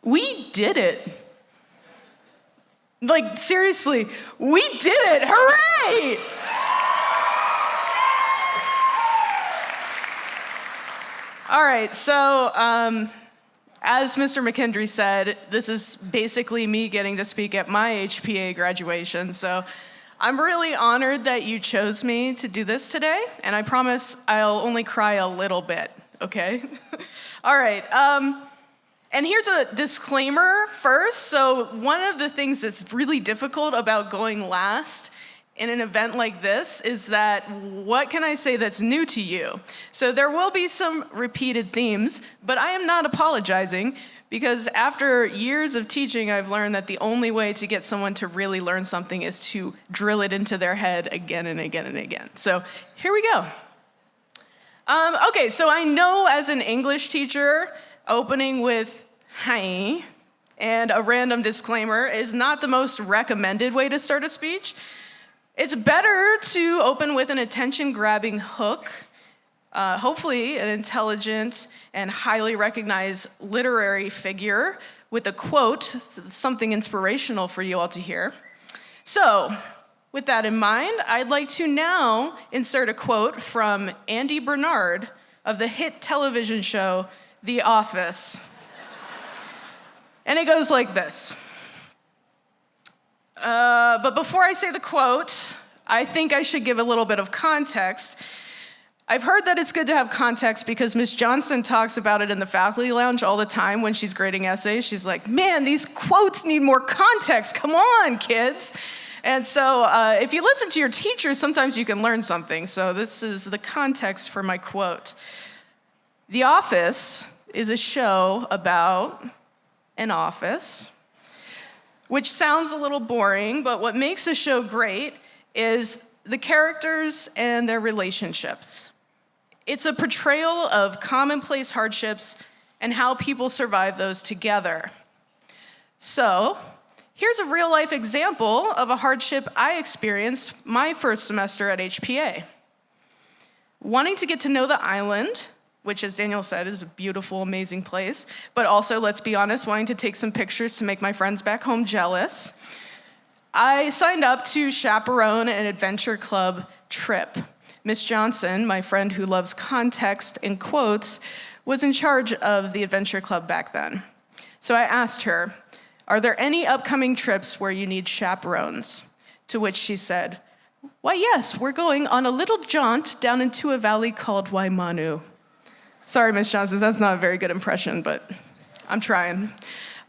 We did it. Like, seriously, we did it, hooray! All right, so as Mr. McKendry said, this is basically me getting to speak at my HPA graduation, so I'm really honored that you chose me to do this today, and I promise I'll only cry a little bit, okay? All right, and here's a disclaimer first. So one of the things that's really difficult about going last in an event like this is that, what can I say that's new to you? So there will be some repeated themes, but I am not apologizing, because after years of teaching, I've learned that the only way to get someone to really learn something is to drill it into their head again and again and again. So here we go. Okay, so I know as an English teacher, opening with "hi" and a random disclaimer is not the most recommended way to start a speech. It's better to open with an attention-grabbing hook, hopefully an intelligent and highly recognized literary figure with a quote, something inspirational for you all to hear. So, with that in mind, I'd like to now insert a quote from Andy Bernard of the hit television show The Office. And it goes like this. But before I say the quote, I think I should give a little bit of context. I've heard that it's good to have context because Ms. Johnson talks about it in the faculty lounge all the time when she's grading essays. She's like, man, these quotes need more context. Come on, kids. And so if you listen to your teachers, sometimes you can learn something. So this is the context for my quote. The Office is a show about an office, which sounds a little boring, but what makes the show great is the characters and their relationships. It's a portrayal of commonplace hardships and how people survive those together. So, here's a real-life example of a hardship I experienced my first semester at HPA. Wanting to get to know the island, which, as Daniel said, is a beautiful, amazing place, but also, let's be honest, wanting to take some pictures to make my friends back home jealous, I signed up to chaperone an adventure club trip. Miss Johnson, my friend who loves context and quotes, was in charge of the adventure club back then. So I asked her, are there any upcoming trips where you need chaperones? To which she said, why, yes, we're going on a little jaunt down into a valley called Waimanu. Sorry, Miss Johnson, that's not a very good impression, but I'm trying.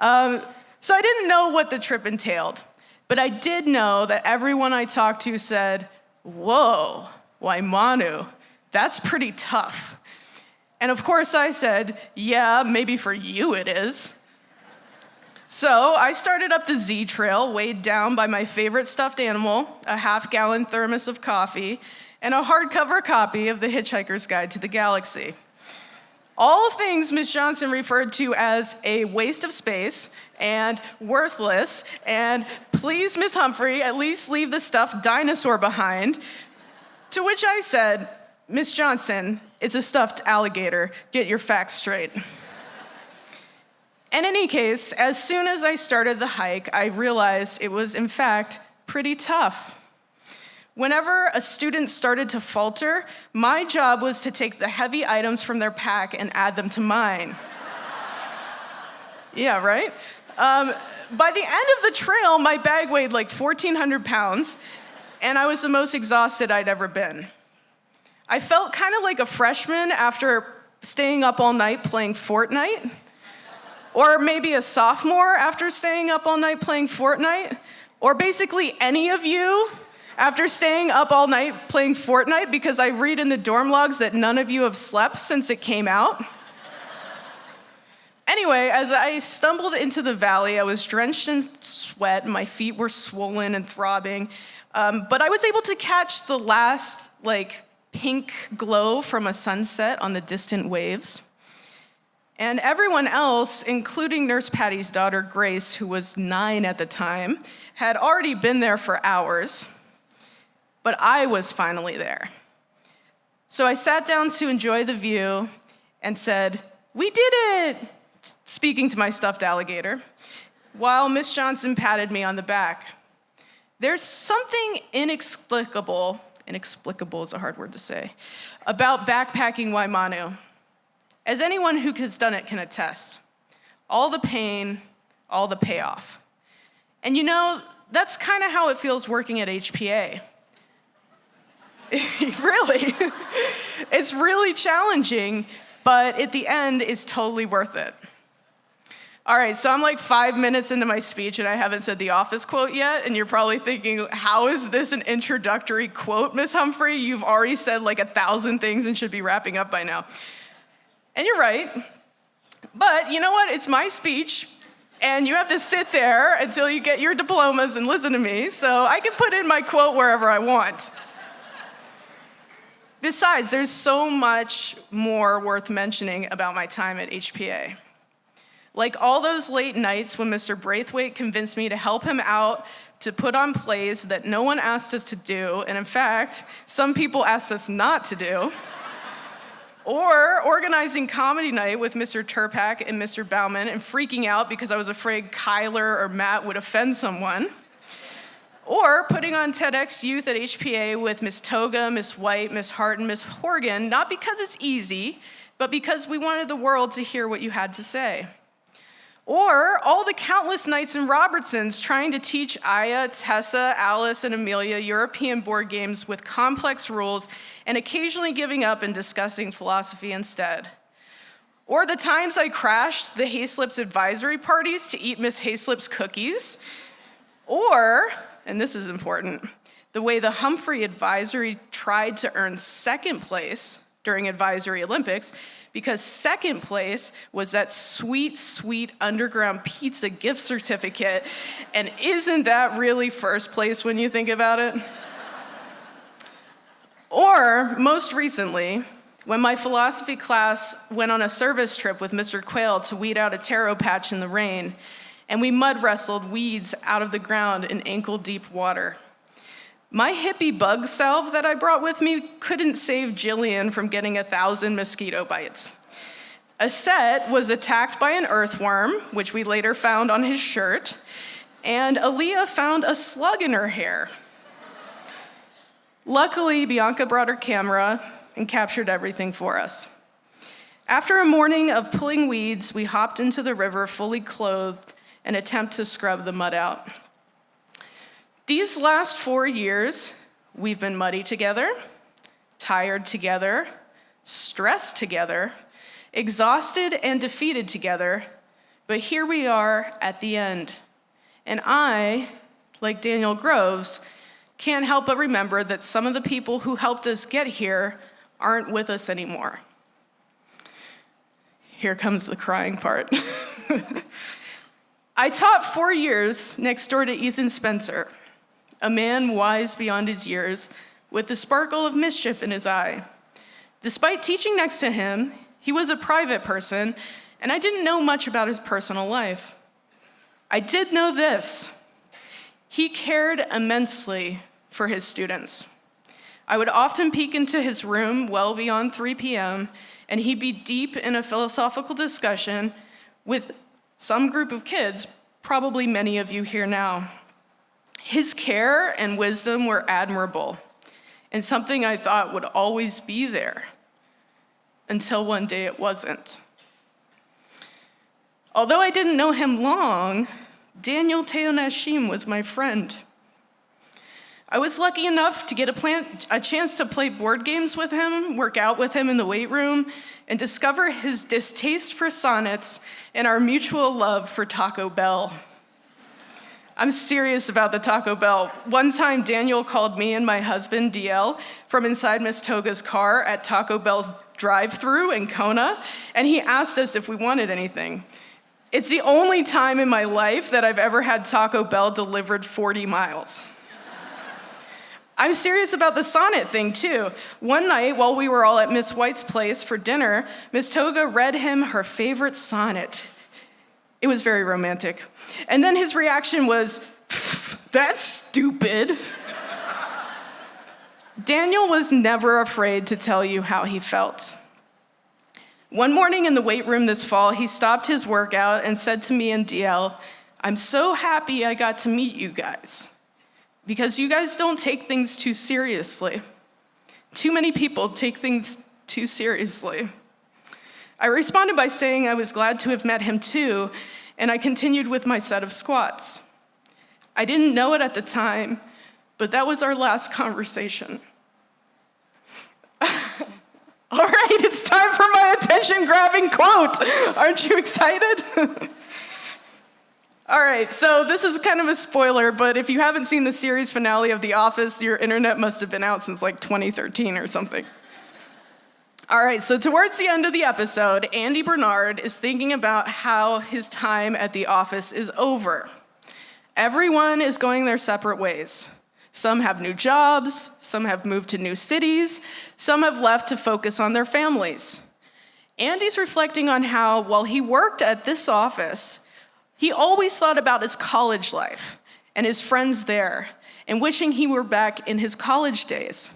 So I didn't know what the trip entailed, but I did know that everyone I talked to said, whoa, Waimanu, that's pretty tough. And of course I said, yeah, maybe for you it is. So I started up the Z Trail, weighed down by my favorite stuffed animal, a half-gallon thermos of coffee, and a hardcover copy of The Hitchhiker's Guide to the Galaxy. All things Ms. Johnson referred to as a waste of space and worthless, and please, Ms. Humphrey, at least leave the stuffed dinosaur behind. To which I said, Ms. Johnson, it's a stuffed alligator. Get your facts straight. In any case, as soon as I started the hike, I realized it was, in fact, pretty tough. Whenever a student started to falter, my job was to take the heavy items from their pack and add them to mine. Yeah, right? By the end of the trail, my bag weighed like 1,400 pounds, and I was the most exhausted I'd ever been. I felt kind of like a freshman after staying up all night playing Fortnite, or maybe a sophomore after staying up all night playing Fortnite, or basically any of you after staying up all night playing Fortnite, because I read in the dorm logs that none of you have slept since it came out. Anyway, as I stumbled into the valley, I was drenched in sweat, my feet were swollen and throbbing, but I was able to catch the last, pink glow from a sunset on the distant waves. And everyone else, including Nurse Patty's daughter, Grace, who was 9 at the time, had already been there for hours. But I was finally there. So I sat down to enjoy the view and said, we did it! speaking to my stuffed alligator, while Miss Johnson patted me on the back. There's something inexplicable is a hard word to say, about backpacking Waimanu. As anyone who has done it can attest. All the pain, all the payoff. And you know, that's kind of how it feels working at HPA. Really. It's really challenging, but at the end, it's totally worth it. All right, so I'm like 5 minutes into my speech and I haven't said the office quote yet, and you're probably thinking, how is this an introductory quote, Miss Humphrey? You've already said like 1,000 things and should be wrapping up by now. And you're right, but you know what? It's my speech, and you have to sit there until you get your diplomas and listen to me, so I can put in my quote wherever I want. Besides, there's so much more worth mentioning about my time at HPA. Like all those late nights when Mr. Braithwaite convinced me to help him out to put on plays that no one asked us to do, and in fact, some people asked us not to do. Or organizing comedy night with Mr. Turpak and Mr. Bauman and freaking out because I was afraid Kyler or Matt would offend someone. Or putting on TEDx Youth at HPA with Miss Toga, Miss White, Miss Hart, and Miss Horgan, not because it's easy, but because we wanted the world to hear what you had to say. Or all the countless nights in Robertson's trying to teach Aya, Tessa, Alice, and Amelia European board games with complex rules and occasionally giving up and discussing philosophy instead. Or the times I crashed the Hayslip's advisory parties to eat Miss Hayslip's cookies. Or, and this is important, the way the Humphrey advisory tried to earn second place during Advisory Olympics, because second place was that sweet, sweet underground pizza gift certificate. And isn't that really first place when you think about it? Or, most recently, when my philosophy class went on a service trip with Mr. Quayle to weed out a taro patch in the rain, and we mud wrestled weeds out of the ground in ankle-deep water. My hippie bug salve that I brought with me couldn't save Jillian from getting 1,000 mosquito bites. Aset was attacked by an earthworm, which we later found on his shirt, and Aaliyah found a slug in her hair. Luckily, Bianca brought her camera and captured everything for us. After a morning of pulling weeds, we hopped into the river fully clothed and attempt to scrub the mud out. These last 4 years, we've been muddy together, tired together, stressed together, exhausted and defeated together, but here we are at the end. And I, like Daniel Groves, can't help but remember that some of the people who helped us get here aren't with us anymore. Here comes the crying part. I taught 4 years next door to Ethan Spencer, a man wise beyond his years, with the sparkle of mischief in his eye. Despite teaching next to him, he was a private person, and I didn't know much about his personal life. I did know this: he cared immensely for his students. I would often peek into his room well beyond 3 p.m., and he'd be deep in a philosophical discussion with some group of kids, probably many of you here now. His care and wisdom were admirable, and something I thought would always be there, until one day it wasn't. Although I didn't know him long, Daniel Teonashim was my friend. I was lucky enough to get a chance to play board games with him, work out with him in the weight room, and discover his distaste for sonnets and our mutual love for Taco Bell. I'm serious about the Taco Bell. One time, Daniel called me and my husband, DL, from inside Miss Toga's car at Taco Bell's drive-thru in Kona, and he asked us if we wanted anything. It's the only time in my life that I've ever had Taco Bell delivered 40 miles. I'm serious about the sonnet thing, too. One night, while we were all at Miss White's place for dinner, Miss Toga read him her favorite sonnet. It was very romantic. And then his reaction was, "That's stupid." Daniel was never afraid to tell you how he felt. One morning in the weight room this fall, he stopped his workout and said to me and DL, "I'm so happy I got to meet you guys, because you guys don't take things too seriously. Too many people take things too seriously." I responded by saying I was glad to have met him too, and I continued with my set of squats. I didn't know it at the time, but that was our last conversation. All right, it's time for my attention-grabbing quote. Aren't you excited? All right, so this is kind of a spoiler, but if you haven't seen the series finale of The Office, your internet must have been out since like 2013 or something. All right, so towards the end of the episode, Andy Bernard is thinking about how his time at the office is over. Everyone is going their separate ways. Some have new jobs, some have moved to new cities, some have left to focus on their families. Andy's reflecting on how, while he worked at this office, he always thought about his college life and his friends there, and wishing he were back in his college days.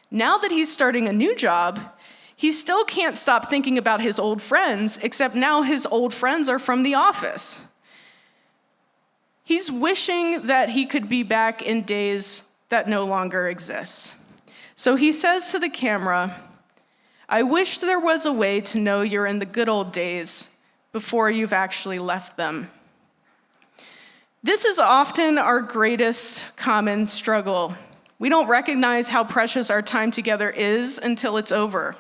Now that he's starting a new job, he still can't stop thinking about his old friends, except now his old friends are from the office. He's wishing that he could be back in days that no longer exist. So he says to the camera, "I wish there was a way to know you're in the good old days before you've actually left them." This is often our greatest common struggle. We don't recognize how precious our time together is until it's over.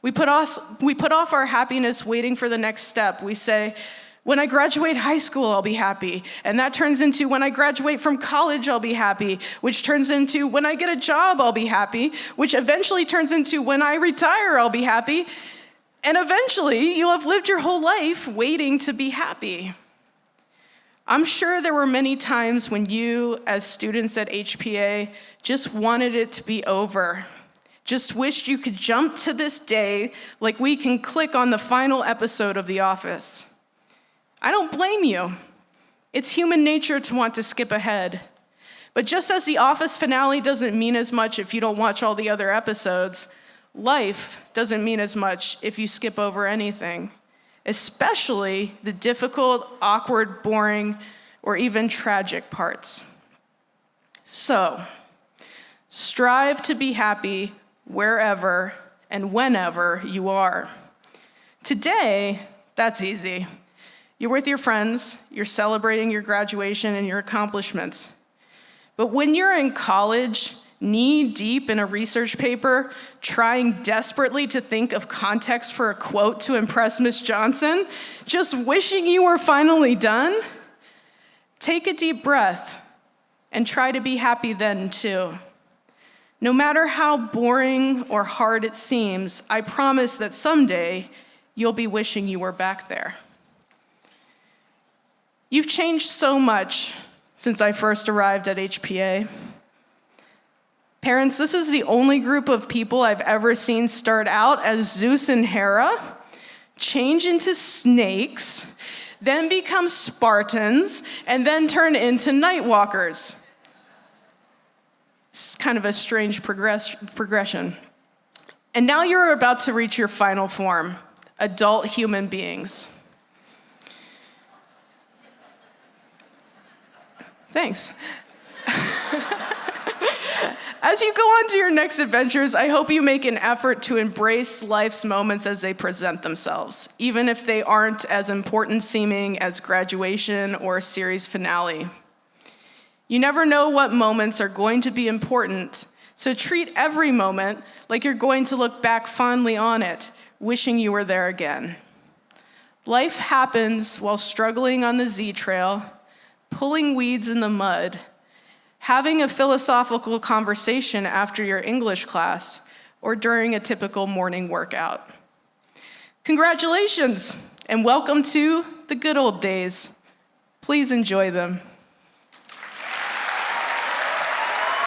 We put off our happiness waiting for the next step. We say, "When I graduate high school, I'll be happy." And that turns into, "When I graduate from college, I'll be happy," which turns into, "When I get a job, I'll be happy," which eventually turns into, "When I retire, I'll be happy." And eventually, you'll have lived your whole life waiting to be happy. I'm sure there were many times when you, as students at HPA, just wanted it to be over. Just wished you could jump to this day like we can click on the final episode of The Office. I don't blame you. It's human nature to want to skip ahead. But just as The Office finale doesn't mean as much if you don't watch all the other episodes, life doesn't mean as much if you skip over anything, especially the difficult, awkward, boring, or even tragic parts. So, strive to be happy wherever and whenever you are. Today, that's easy. You're with your friends, you're celebrating your graduation and your accomplishments. But when you're in college, knee-deep in a research paper, trying desperately to think of context for a quote to impress Miss Johnson, just wishing you were finally done, take a deep breath and try to be happy then too. No matter how boring or hard it seems, I promise that someday you'll be wishing you were back there. You've changed so much since I first arrived at HPA. Parents, this is the only group of people I've ever seen start out as Zeus and Hera, change into snakes, then become Spartans, and then turn into Nightwalkers. It's kind of a strange progression. And now you're about to reach your final form, adult human beings. Thanks. As you go on to your next adventures, I hope you make an effort to embrace life's moments as they present themselves, even if they aren't as important seeming as graduation or a series finale. You never know what moments are going to be important, so treat every moment like you're going to look back fondly on it, wishing you were there again. Life happens while struggling on the Z Trail, pulling weeds in the mud, having a philosophical conversation after your English class, or during a typical morning workout. Congratulations, and welcome to the good old days. Please enjoy them.